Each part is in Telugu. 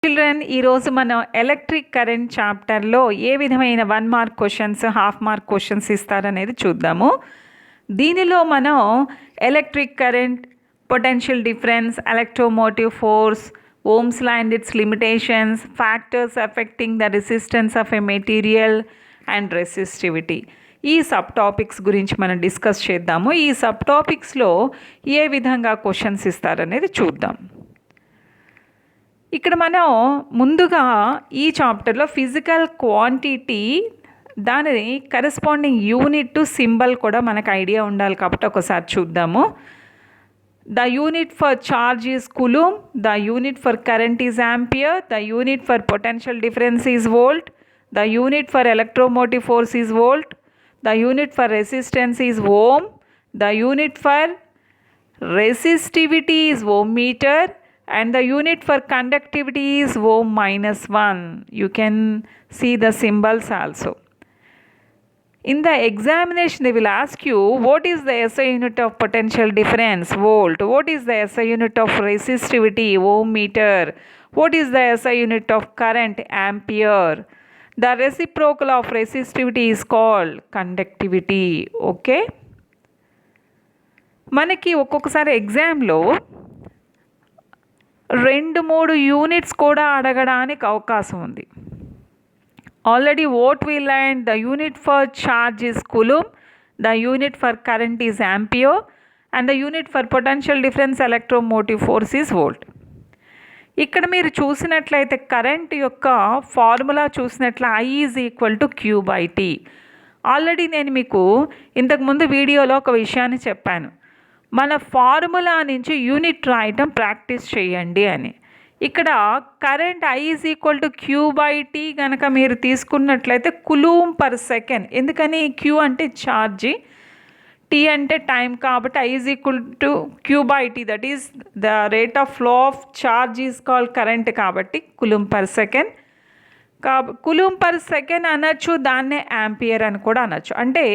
చిల్డ్రన్ ఈరోజు మనం ఎలక్ట్రిక్ కరెంట్ చాప్టర్లో ఏ విధమైన 1 mark questions half mark questions ఇస్తారనేది చూద్దాము. దీనిలో మనం electric current, potential difference, electromotive force, Ohm's law and its limitations, factors affecting the resistance of a material and resistivity, ఈ సబ్ టాపిక్స్ గురించి మనం డిస్కస్ చేద్దాము. ఈ సబ్ టాపిక్స్లో ఏ విధంగా క్వశ్చన్స్ ఇస్తారనేది చూద్దాం. ఇక్కడ మనం ముందుగా ఈ చాప్టర్లో ఫిజికల్ క్వాంటిటీ దాని కరెస్పాండింగ్ యూనిట్ టు సింబల్ కూడా మనకు ఐడియా ఉండాలి కాబట్టి ఒకసారి చూద్దాము. The unit for charge is coulomb, the unit for current is ampere, the unit for potential difference is volt, the unit for electromotive force is volt, the unit for resistance is ohm, the unit for resistivity is ohm meter, and the unit for conductivity is ohm -1. You can see the symbols also. In the examination they will ask you what is the SI unit of potential difference, volt, what is the SI unit of resistivity, ohm meter, what is the SI unit of current, ampere. The reciprocal of resistivity is called conductivity. Okay, మనకి ఒక్కొక్కసారి ఎగ్జామ్లో 2-3 యూనిట్స్ కూడా అడగడానికి అవకాశం ఉంది. Already what we learn, the unit for charge is coulomb, the unit for current is ampere, and the unit for potential difference electromotive force is volt. ఇక్కడ మీరు చూసినట్లయితే కరెంట్ యొక్క ఫార్ములా చూసినట్ల I is equal to Q/T. Already నేను మీకు ఇంతకుముందు వీడియోలో ఒక విషయాన్ని చెప్పాను, మన ఫార్ములా నుంచి యూనిట్ రాయటం ప్రాక్టీస్ చేయండి అని. ఇక్కడ current I is equal to Q/T కనుక మీరు తీసుకున్నట్లయితే కులూమ్ పర్ సెకండ్. ఎందుకని Q అంటే ఛార్జీ, T అంటే టైం, కాబట్టి I is equal to Q/T, that is the rate of flow of charge is called current, కాబట్టి coulomb per second. Coulomb per second అనొచ్చు, దాన్నే యాంపియర్ అని కూడా అనొచ్చు. అంటే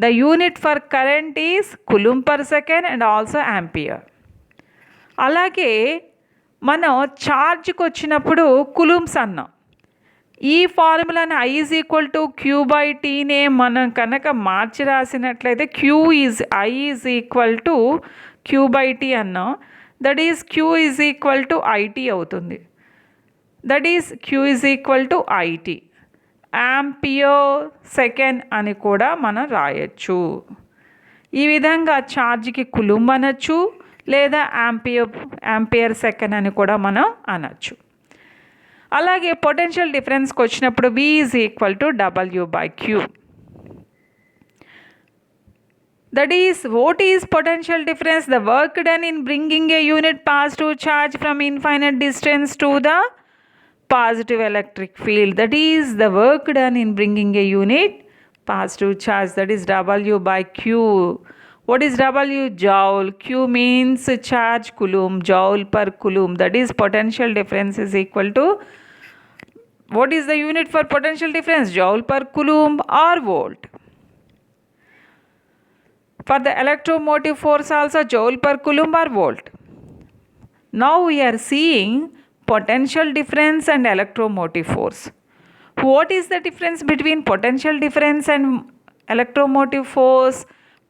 the unit for current is coulomb per second and also ampere. అలాగే మనం ఛార్జ్కి వచ్చినప్పుడు కులూమ్స్ అన్నాం. ఈ ఫార్ములాని I ఈజ్ ఈక్వల్ టు Q/Tనే మనం కనుక మార్చి రాసినట్లయితే I is equal to Q/T అన్నాం, that is Q is equal to IT అవుతుంది. That is Q is equal to IT. Ampere second అని కూడా మనం రాయొచ్చు. ఈ విధంగా ఛార్జ్కి కులూమ్ అనొచ్చు, లేదా ఆంపియర్ సెకండ్ అని కూడా మనం అనొచ్చు. అలాగే పొటెన్షియల్ డిఫరెన్స్కి వచ్చినప్పుడు V is equal to W/Q. That is what is potential difference, the work done in bringing A unit positive charge from infinite distance to the positive electric field. That is the work done in bringing a unit positive charge, that is W/Q. What is W? Joule. Q means charge, coulomb, joule per coulomb. That is potential difference is equal to, what is the unit for potential difference? Joule per coulomb or volt. For the electromotive force also joule per coulomb or volt. Now we are seeing potential difference and electromotive force. What is the difference between potential difference and electromotive force?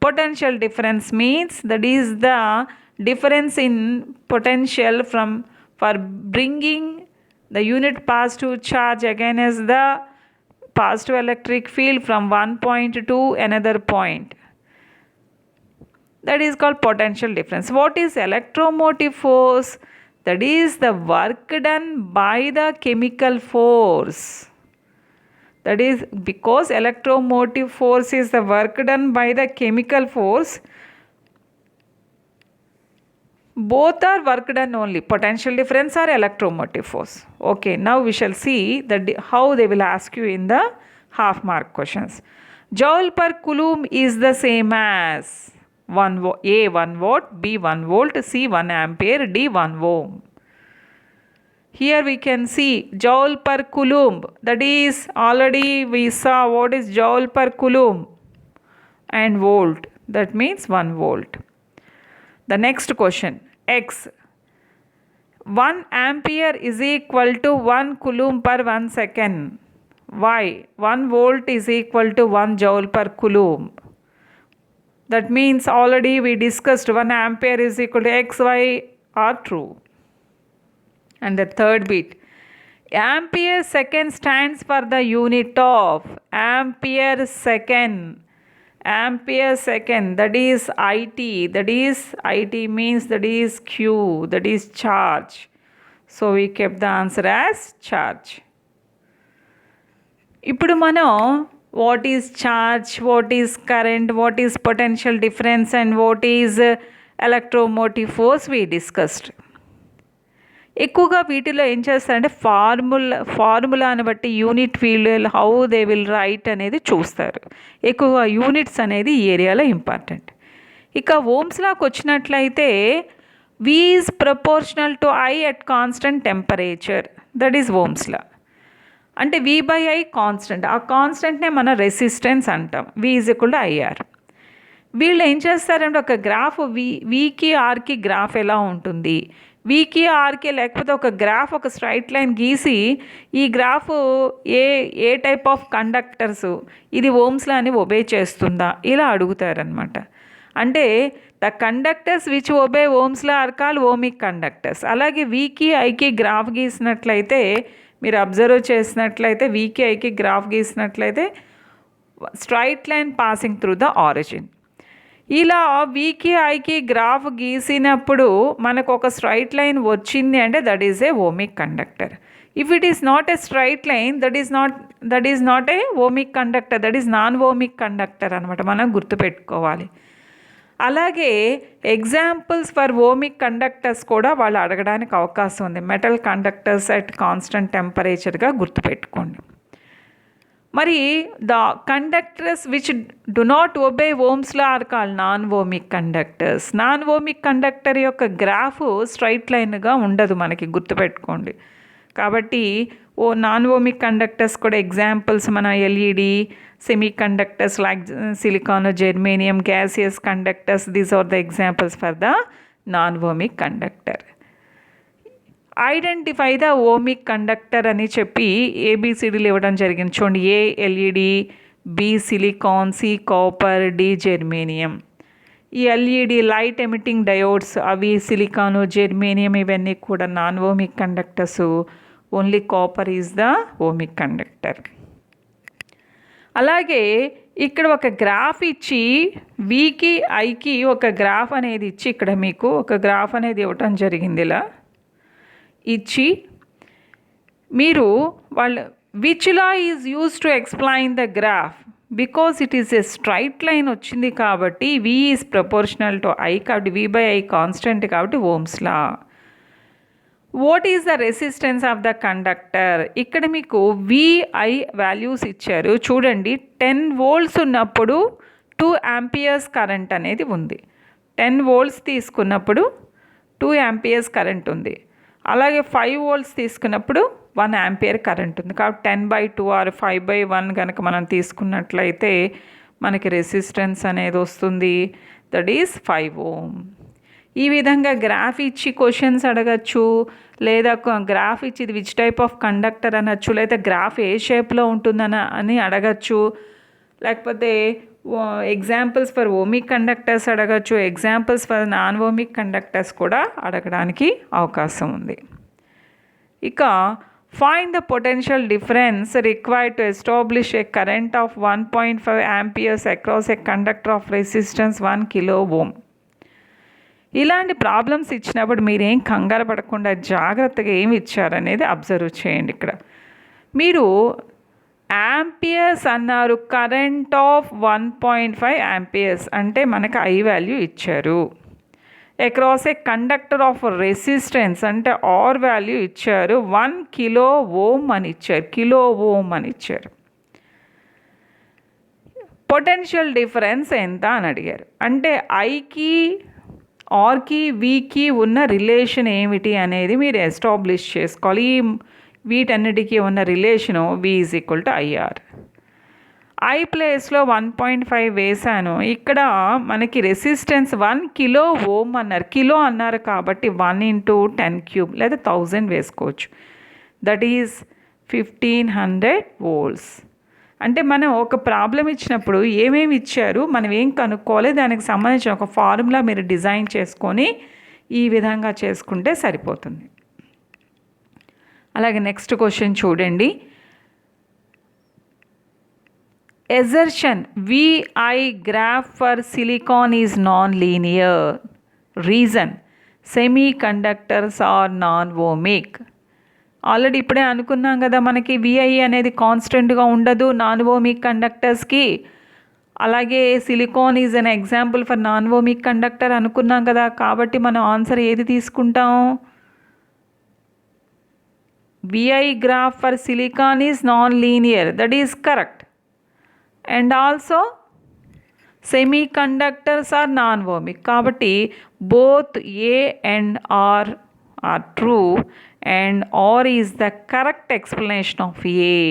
Potential difference means that is the difference in potential for bringing the unit positive charge against the positive electric field from one point to another point. That is called potential difference. What is electromotive force? That is the work done by the chemical force. That is because electromotive force is the work done by the chemical force. Both are work done only, potential difference or electromotive force. Okay, now we shall see how they will ask you in the half mark questions. Joule per coulomb is the same as A 1 watt, B 1 volt, C 1 ampere, D 1 ohm. Here we can see joule per coulomb, that is already we saw what is joule per coulomb, and volt, that means 1 volt. The next question, X. 1 ampere is equal to 1 coulomb per 1 second. Why? 1 volt is equal to 1 joule per coulomb. That means already we discussed 1 ampere is equal to x, y are true. And the third bit, ampere second stands for the unit of ampere second. Ampere second, that is IT, means that is Q, that is charge. So we kept the answer as charge. ఇప్పుడు మనం what is charge, what is current, what is potential difference and what is electromotive force we discussed. ఎక్కువగా వీటిలో ఏం చేస్తారంటే ఫార్ములాని బట్టి unit field how they will write అనేది చూస్తారు. ఎక్కువగా యూనిట్స్ అనేది ఈ ఏరియాలో ఇంపార్టెంట్. ఇక ఓమ్స్ లాకి వచ్చినట్లయితే V is proportional to I at constant temperature, that is Ohm's law. అంటే V/I కాన్స్టెంట్, ఆ కాన్స్టెంట్నే మన రెసిస్టెన్స్ అంటాం. V is equal to IR. వీళ్ళు ఏం చేస్తారంటే ఒక గ్రాఫ్ వీకి ఆర్కి గ్రాఫ్ ఎలా ఉంటుంది, వీకి ఆర్కి లేకపోతే ఒక గ్రాఫ్ ఒక స్ట్రైట్ లైన్ గీసి ఈ గ్రాఫ్ ఏ టైప్ ఆఫ్ కండక్టర్స్ ఇది ఓమ్స్ లా అని ఒబే చేస్తుందా ఇలా అడుగుతారనమాట. అంటే the conductors which obey Ohm's law are called ohmic conductors. అలాగే వీకి ఐకి గ్రాఫ్ గీసినట్లయితే మీరు అబ్జర్వ్ చేసినట్లయితే వీకి ఐకి గ్రాఫ్ గీసినట్లయితే straight line passing through the origin. ఇలా వీకి ఐకి గ్రాఫ్ గీసినప్పుడు మనకు ఒక స్ట్రైట్ లైన్ వచ్చింది అంటే that is a ohmic conductor. If it is not a straight line that is not a ohmic conductor, that is non ohmic conductor అనమాట, మనం గుర్తుపెట్టుకోవాలి. అలాగే ఎగ్జాంపుల్స్ ఫర్ ఓమిక్ కండక్టర్స్ కూడా వాళ్ళు అడగడానికి అవకాశం ఉంది. మెటల్ కండక్టర్స్ అట్ కాన్స్టెంట్ టెంపరేచర్గా గుర్తుపెట్టుకోండి. మరి the conductors which do not obey Ohm's law are called non ohmic conductors. Non ohmic conductor యొక్క గ్రాఫ్ స్ట్రైట్ లైన్గా ఉండదు మనకి, గుర్తుపెట్టుకోండి. కాబట్టి నాన్ ఓమిక్ కండక్టర్స్ కూడా ఎగ్జాంపుల్స్ మన LED, semi conductors like silicon, germanium, gaseous conductors, these are the examples for the non ohmic conductor. Identify the ohmic conductor అని చెప్పి ఏబిసిడీలు ఇవ్వడం జరిగింది. చూడండి, A LED, B silicon, C copper, D germanium. ఈ ఎల్ఈడి లైట్ ఎమిటింగ్ డయోడ్స్ అవి సిలికాను, జెర్మేనియం ఇవన్నీ కూడా non ohmic conductors. Only copper is the ohmic conductor. అలాగే ఇక్కడ ఒక గ్రాఫ్ ఇచ్చి వీకి ఐకి ఒక గ్రాఫ్ అనేది ఇచ్చి ఇక్కడ మీకు ఒక గ్రాఫ్ అనేది ఇవ్వటం జరిగింది. ఇలా ఇచ్చి మీరు which law is use to explain the graph, because it is a straight line వచ్చింది కాబట్టి V is proportional to I కాబట్టి V/I కాన్స్టెంట్ కాబట్టి Ohm's law. What is the resistance of the conductor, ఇక్కడ మీకు VI వాల్యూస్ ఇచ్చారు. చూడండి, 10 volts ఉన్నప్పుడు 2 amperes కరెంట్ అనేది ఉంది. 10 volts తీసుకున్నప్పుడు 2 amperes కరెంట్ ఉంది. అలాగే 5 volts తీసుకున్నప్పుడు 1 ampere కరెంట్ ఉంది. కాబట్టి 10/2 ఆర్ 5/1 కనుక మనం తీసుకున్నట్లయితే మనకి రెసిస్టెన్స్ అనేది వస్తుంది, దట్ ఈస్ 5 ohm. ఈ విధంగా గ్రాఫ్ ఇచ్చి క్వశ్చన్స్ అడగచ్చు, లేదా గ్రాఫ్ ఇచ్చి ఇది విచ్ టైప్ ఆఫ్ కండక్టర్ అనొచ్చు, లేదా గ్రాఫ్ ఏ షేప్లో ఉంటుందని అడగచ్చు, లేకపోతే ఎగ్జాంపుల్స్ ఫర్ ఓమిక్ కండక్టర్స్ అడగచ్చు, examples for non ohmic conductors కూడా అడగడానికి అవకాశం ఉంది. ఇక find the potential difference required to establish A current of 1.5 amperes across a conductor of resistance 1 kilo ohm. ఇలాంటి ప్రాబ్లమ్స్ ఇచ్చినప్పుడు మీరేం కంగారు పడకుండా జాగ్రత్తగా ఏమి ఇచ్చారనేది అబ్జర్వ్ చేయండి. ఇక్కడ మీరు యాంపియర్స్ అన్నారు, కరెంట్ ఆఫ్ 1.5 amperes అంటే మనకు I వాల్యూ ఇచ్చారు. Across a conductor of resistance అంటే R వాల్యూ ఇచ్చారు, 1 kilo ohm అని ఇచ్చారు, కిలో ఓమ్ అని ఇచ్చారు. పొటెన్షియల్ డిఫరెన్స్ ఎంత అని అడిగారు. అంటే ఐకి ఆర్కి వీకి ఉన్న రిలేషన్ ఏమిటి అనేది మీరు ఎస్టాబ్లిష్ చేసుకోవాలి. వీటన్నిటికీ ఉన్న relation V is equal to IR. I ప్లేస్లో 1.5 వేసాను. ఇక్కడ మనకి రెసిస్టెన్స్ 1 కిలో ఓమ్ అన్నారు, కిలో అన్నారు కాబట్టి 1 × 10³ లేదా 1000 వేసుకోవచ్చు. That is 1500 volts. అంటే మనం ఒక ప్రాబ్లం ఇచ్చినప్పుడు ఏమేమి ఇచ్చారు, మనం ఏం కనుక్కోవాలి, దానికి సంబంధించిన ఒక ఫార్ములా మీరు డిజైన్ చేసుకొని ఈ విధంగా చేసుకుంటే సరిపోతుంది. అలాగే నెక్స్ట్ క్వశ్చన్ చూడండి. Assertion VI graph for silicon is non-linear. Reason semiconductors are non-ohmic. Already ఇప్పుడే అనుకున్నాం కదా, మనకి VI అనేది కాన్స్టెంట్గా ఉండదు నాన్ ఓమిక్ కండక్టర్స్కి. అలాగే silicon is an example for non ohmic conductor అనుకున్నాం కదా. కాబట్టి మనం ఆన్సర్ ఏది తీసుకుంటాం? VI graph for silicon is non-linear. That is correct. And also semiconductors are non-ohmic. కాబట్టి both A and R are true and R is the correct explanation of A.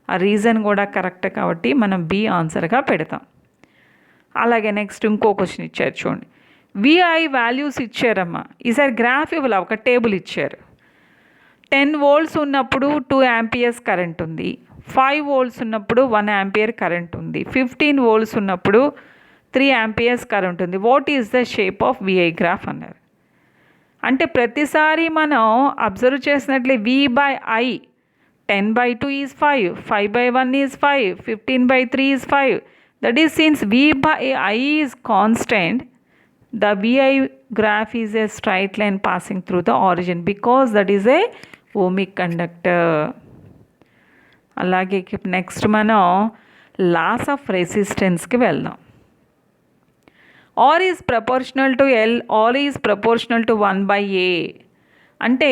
ఆ రీజన్ కూడా కరెక్ట్ కాబట్టి మనం B ఆన్సర్గా పెడతాం. అలాగే నెక్స్ట్ ఇంకో క్వశ్చన్ ఇచ్చారు చూడండి. VI వాల్యూస్ ఇచ్చారమ్మా. ఈసారి గ్రాఫ్ ఇవ్వాలి, ఒక టేబుల్ ఇచ్చారు. 10 volts ఉన్నప్పుడు 2 amperes కరెంట్ ఉంది. 5 volts ఉన్నప్పుడు 1 ampere కరెంట్ ఉంది. 15 volts ఉన్నప్పుడు 3 amperes కరెంట్ ఉంది. What is the shape of VI graph అన్నారు. అంటే ప్రతిసారి మనం అబ్జర్వ్ చేసినట్లే V/I 10/2 is 5, 5/1 is 5, 15/3 is 5. That is since V/I is constant, the VI graph is a straight line passing through the origin because that is a ohmic conductor. అలాగే నెక్స్ట్ మనం లాస్ ఆఫ్ రెసిస్టెన్స్కి వెళ్దాం. R is proportional to L, R is proportional to 1/A. అంటే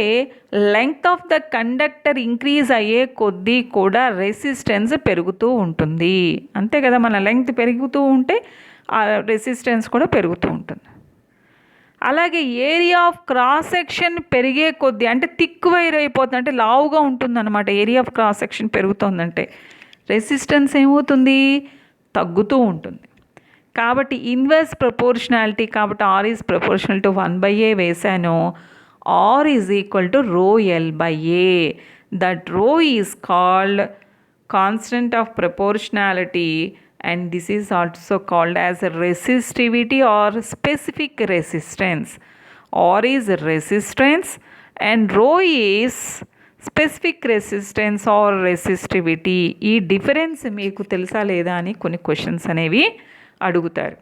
length of the conductor increase అయ్యే కొద్దీ కూడా రెసిస్టెన్స్ పెరుగుతూ ఉంటుంది. అంతే కదా, మన లెంగ్త్ పెరుగుతూ ఉంటే ఆ రెసిస్టెన్స్ కూడా పెరుగుతూ ఉంటుంది. అలాగే ఏరియా ఆఫ్ క్రాస్ సెక్షన్ పెరిగే కొద్దీ, అంటే థిక్ వైర్ అయిపోతుంది, అంటే లావుగా ఉంటుందన్నమాట. ఏరియా ఆఫ్ క్రాస్ సెక్షన్ పెరుగుతుందంటే రెసిస్టెన్స్ ఏమవుతుంది? తగ్గుతూ ఉంటుంది. కాబట్టి ఇన్వర్స్ ప్రపోర్షనాలిటీ, కాబట్టి R is proportional to 1/A వేసాను. R is equal to ρL/A. That ρ is called constant of proportionality and this is also called as resistivity or specific resistance. R is resistance and rho is specific resistance or resistivity. ఈ డిఫరెన్స్ మీకు తెలుసా లేదా అని కొన్ని క్వశ్చన్స్ అనేవి అడుగుతారు.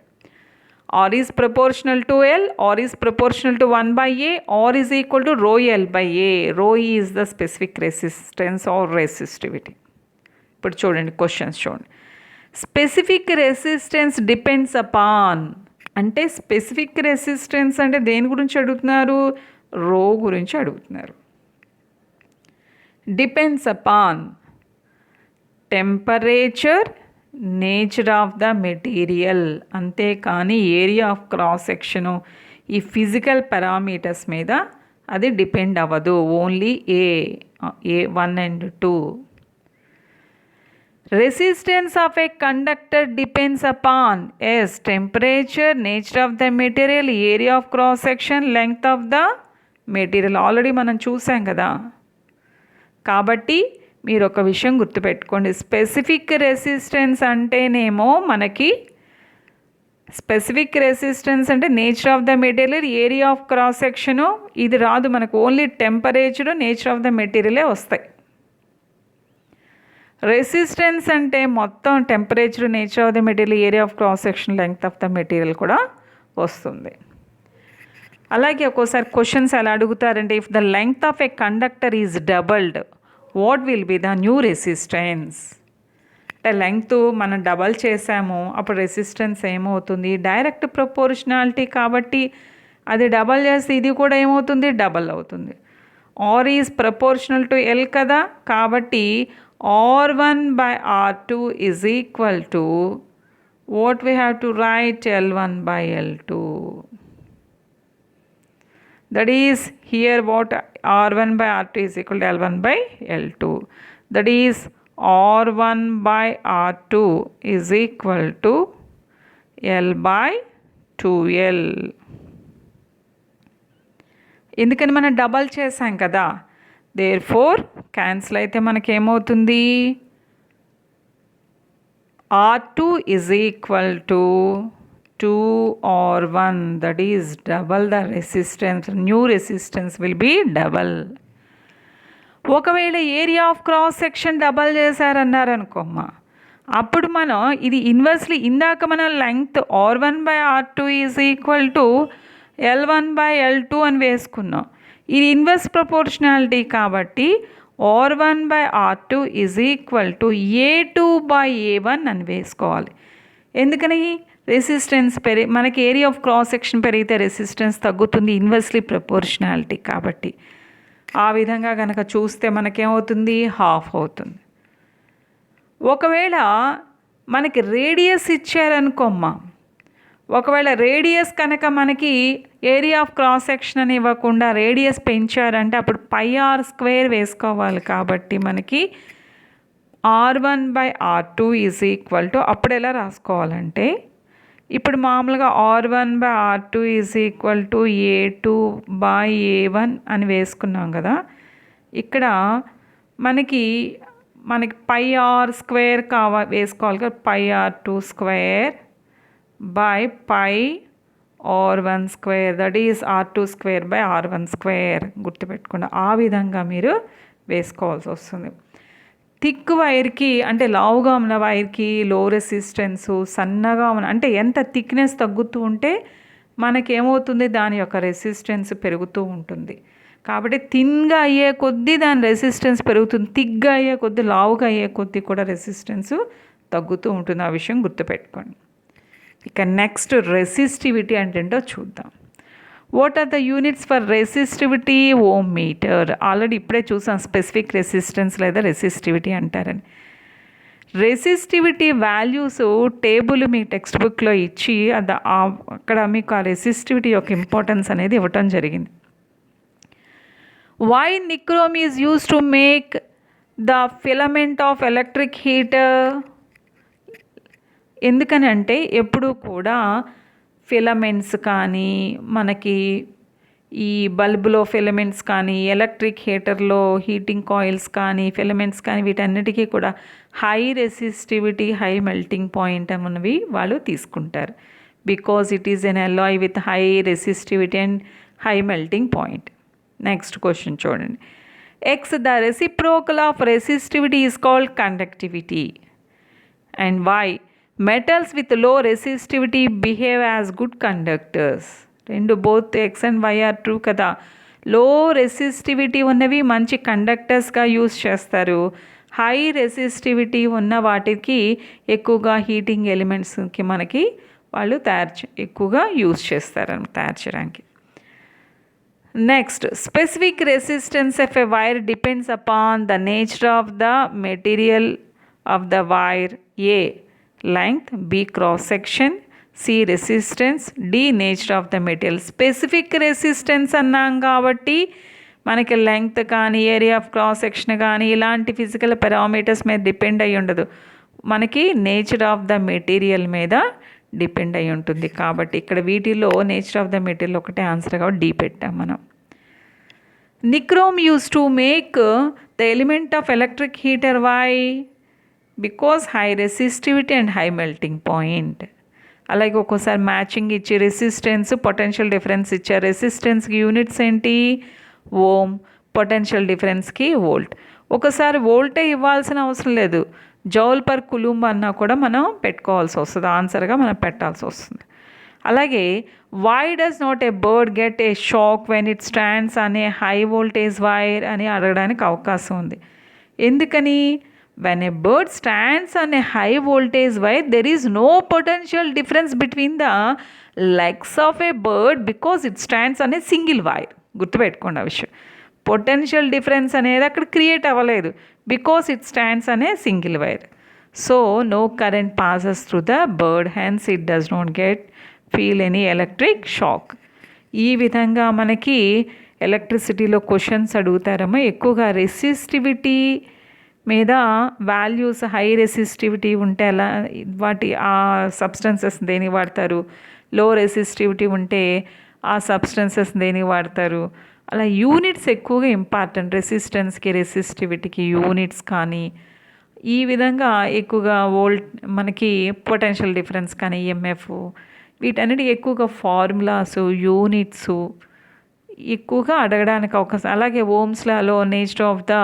R is proportional to L, R is proportional to 1/A, R is equal to ρL/A. Rho is the specific resistance or resistivity. ఇప్పుడు చూడండి క్వశ్చన్స్ చూడండి. స్పెసిఫిక్ రెసిస్టెన్స్ డిపెండ్స్ అపాన్, అంటే స్పెసిఫిక్ రెసిస్టెన్స్ అంటే దేని గురించి అడుగుతున్నారు? రో గురించి అడుగుతున్నారు. Depends upon temperature, nature of the material, అంతేకాని ఏరియా ఆఫ్ క్రాస్ సెక్షను ఈ ఫిజికల్ పారామీటర్స్ మీద అది డిపెండ్ అవ్వదు. Only A 1 and 2. Resistance of a conductor depends upon S. temperature, nature of the material, area of cross section, length of the material. Already మనం చూసాం కదా. కాబట్టి మీరు ఒక విషయం గుర్తుపెట్టుకోండి, స్పెసిఫిక్ రెసిస్టెన్స్ అంటేనేమో మనకి స్పెసిఫిక్ రెసిస్టెన్స్ అంటే nature of the material, area of cross section ఇది రాదు మనకు. Only temperature, nature of the మెటీరియలే వస్తాయి. రెసిస్టెన్స్ అంటే మొత్తం temperature, nature of the material, area of cross section, length of the material కూడా వస్తుంది. అలాగే ఒక్కోసారి క్వశ్చన్స్ ఎలా అడుగుతారంటే, if the length of a conductor is doubled what will be the new resistance. అంటే లెంగ్త్ మనం డబల్ చేసాము, అప్పుడు రెసిస్టెన్స్ ఏమవుతుంది? డైరెక్ట్ ప్రపోర్షనాలిటీ కాబట్టి అది డబల్ చేస్తే ఇది కూడా ఏమవుతుంది? డబల్ అవుతుంది. R is proportional to L కదా, కాబట్టి R1/R2 is equal to what we have to write? L1/L2. That is here what R1/R2 is equal to L1/L2. That is R1 by R2 is equal to L by 2L. ఎందుకని మనం డబల్ చేసాం కదా, దేర్ ఫోర్ క్యాన్సిల్ అయితే మనకేమవుతుంది, R2 is equal to 2R1, that is double the resistance, new resistance will be double. ఒకవేళ area of cross section double చేశారన్నారనుకోమ్మా, అప్పుడు మనం ఇది ఇన్వర్స్లీ ఇందాక మనం length R1 by R2 is equal to L1 by L2 అని వేసుకున్నాం. ఇది ఇన్వర్స్ ప్రపోర్షనాలిటీ కాబట్టి R1 by R2 is equal to A2 by A1 అని వేసుకోవాలి. ఎందుకని రెసిస్టెన్స్ మనకి ఏరియా ఆఫ్ క్రాస్ సెక్షన్ పెరిగితే రెసిస్టెన్స్ తగ్గుతుంది, ఇన్వర్స్లీ ప్రపోర్షనాలిటీ కాబట్టి. ఆ విధంగా కనుక చూస్తే మనకేమవుతుంది, హాఫ్ అవుతుంది. ఒకవేళ మనకి రేడియస్ ఇచ్చారనుకోమ్మా, ఒకవేళ రేడియస్ కనుక మనకి ఏరియా ఆఫ్ క్రాస్ సెక్షన్ అని ఇవ్వకుండా రేడియస్ పెంచారంటే అప్పుడు πr² వేసుకోవాలి. కాబట్టి మనకి R1 by R2 is equal to, అప్పుడు ఎలా రాసుకోవాలంటే ఇప్పుడు మామూలుగా R1 by R2 is equal to A2 by A1 అని వేసుకున్నాం కదా. ఇక్కడ మనకి πr² వేసుకోవాలి కదా, πr2² by πr1², that is R2² by R1² గుర్తుపెట్టుకోండి. ఆ విధంగా మీరు వేసుకోవాల్సి వస్తుంది. థిక్ వైర్కి అంటే లావుగా ఉన్న వైర్కి లో రెసిస్టెన్సు, సన్నగా ఉన్న అంటే ఎంత థిక్నెస్ తగ్గుతూ ఉంటే మనకేమవుతుంది, దాని యొక్క రెసిస్టెన్స్ పెరుగుతూ ఉంటుంది. కాబట్టి థిన్గా అయ్యే కొద్దీ దాని రెసిస్టెన్స్ పెరుగుతుంది, థిక్గా అయ్యే కొద్దీ, లావుగా అయ్యే కొద్దీ కూడా రెసిస్టెన్స్ తగ్గుతూ ఉంటుంది. ఆ విషయం గుర్తుపెట్టుకోండి. ఇక నెక్స్ట్ రెసిస్టివిటీ అంటే ఏంటో చూద్దాం. What are the units for resistivity? Ohm metre. Already ఇప్పుడే చూసాం స్పెసిఫిక్ రెసిస్టెన్స్ లేదా రెసిస్టివిటీ అంటారని. రెసిస్టివిటీ వాల్యూస్ టేబుల్ మీ టెక్స్ట్ బుక్లో ఇచ్చి అక్కడ మీకు ఆ రెసిస్టివిటీ యొక్క ఇంపార్టెన్స్ అనేది ఇవ్వటం జరిగింది. Why nichrome is use to make the filament of electric heater? ఎందుకని అంటే ఎప్పుడూ కూడా ఫిలమెంట్స్ కానీ, మనకి ఈ బల్బులో ఫిలమెంట్స్ కానీ, ఎలక్ట్రిక్ హీటర్లో హీటింగ్ కాయిల్స్ కానీ, ఫిలమెంట్స్ కానీ, వీటన్నిటికీ కూడా high resistivity, high melting point అన్నవి వాళ్ళు తీసుకుంటారు. Because it is an alloy with high resistivity and high melting point. Next question చూడండి. Ex the reciprocal of resistivity is called conductivity. And why metals with low resistivity behave as good conductors. రెండు both x and y are true కదా. లో రెసిస్టివిటీ ఉన్నవి మంచి కండక్టర్స్గా యూజ్ చేస్తారు. హై రెసిస్టివిటీ ఉన్న వాటికి ఎక్కువగా హీటింగ్ ఎలిమెంట్స్కి మనకి వాళ్ళు ఎక్కువగా యూజ్ చేస్తారు తయారు చేయడానికి. Next, specific resistance of a wire depends upon the nature of the material of the wire. A length, B cross section, C resistance, D nature of the material. Specific resistance అన్నాం కాబట్టి మనకి లెంగ్త్ కానీ, ఏరియా ఆఫ్ క్రాస్ సెక్షన్ కానీ ఇలాంటి ఫిజికల్ పారామీటర్స్ మీద డిపెండ్ అయ్యి ఉండదు, మనకి నేచర్ ఆఫ్ ద మెటీరియల్ మీద డిపెండ్ అయి ఉంటుంది. కాబట్టి ఇక్కడ వీటిలో నేచర్ ఆఫ్ ద మెటీరియల్ ఒకటే ఆన్సర్ కాబట్టి D పెట్టాం మనం. Nichrome use to make the element of electric heater. Why? Because high resistivity and high melting point. అలాగే ఒక్కోసారి మ్యాచింగ్ ఇచ్చి రెసిస్టెన్స్, పొటెన్షియల్ డిఫరెన్స్ ఇచ్చారు. రెసిస్టెన్స్కి యూనిట్స్ ఏంటి? ఓమ్. పొటెన్షియల్ డిఫరెన్స్కి వోల్ట్. ఒకసారి వోల్టే ఇవ్వాల్సిన అవసరం లేదు, జౌల్ పర్ కులూమ్ అన్నా కూడా మనం పెట్టుకోవాల్సి వస్తుంది, ఆన్సర్గా మనం పెట్టాల్సి వస్తుంది. అలాగే why does not a bird get a shock when it stands on a high voltage wire అని అడగడానికి అవకాశం ఉంది. ఎందుకని? when a bird stands on a high voltage wire, there is no potential difference between the legs of a bird because it stands on a single wire. గుర్తుపెట్టుకోండి ఆ విషయం. పొటెన్షియల్ డిఫరెన్స్ అనేది అక్కడ క్రియేట్ అవ్వలేదు because it stands on a single wire. So no current passes through the bird, hence it does not feel any electric shock. ఈ విధంగా మనకి ఎలక్ట్రిసిటీలో క్వశ్చన్స్ అడుగుతారమ్మా. ఎక్కువగా రెసిస్టివిటీ మీద వాల్యూస్ హై రెసిస్టివిటీ ఉంటే అలా వాటి ఆ సబ్స్టెన్సెస్ దేనికి వాడతారు, లో రెసిస్టివిటీ ఉంటే ఆ సబ్స్టెన్సెస్ దేనికి వాడతారు. అలా యూనిట్స్ ఎక్కువగా ఇంపార్టెంట్, రెసిస్టెన్స్కి రెసిస్టివిటీకి యూనిట్స్ కానీ ఈ విధంగా ఎక్కువగా మనకి పొటెన్షియల్ డిఫరెన్స్ కానీ ఈఎంఎఫ్ వీటన్నిటి ఎక్కువగా ఫార్ములాస్ యూనిట్స్ ఎక్కువగా అడగడానికి అవకాశం. అలాగే ఓమ్స్ లాలో nature of the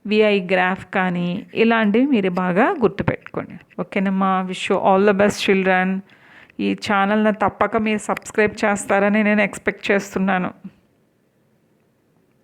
V I graph కానీ ఇలాంటివి మీరు బాగా గుర్తుపెట్టుకోండి. ఓకేనమ్మా. Wish you all the best children. ఈ ఛానల్ని తప్పక మీరు సబ్స్క్రైబ్ చేస్తారని నేను ఎక్స్పెక్ట్ చేస్తున్నాను.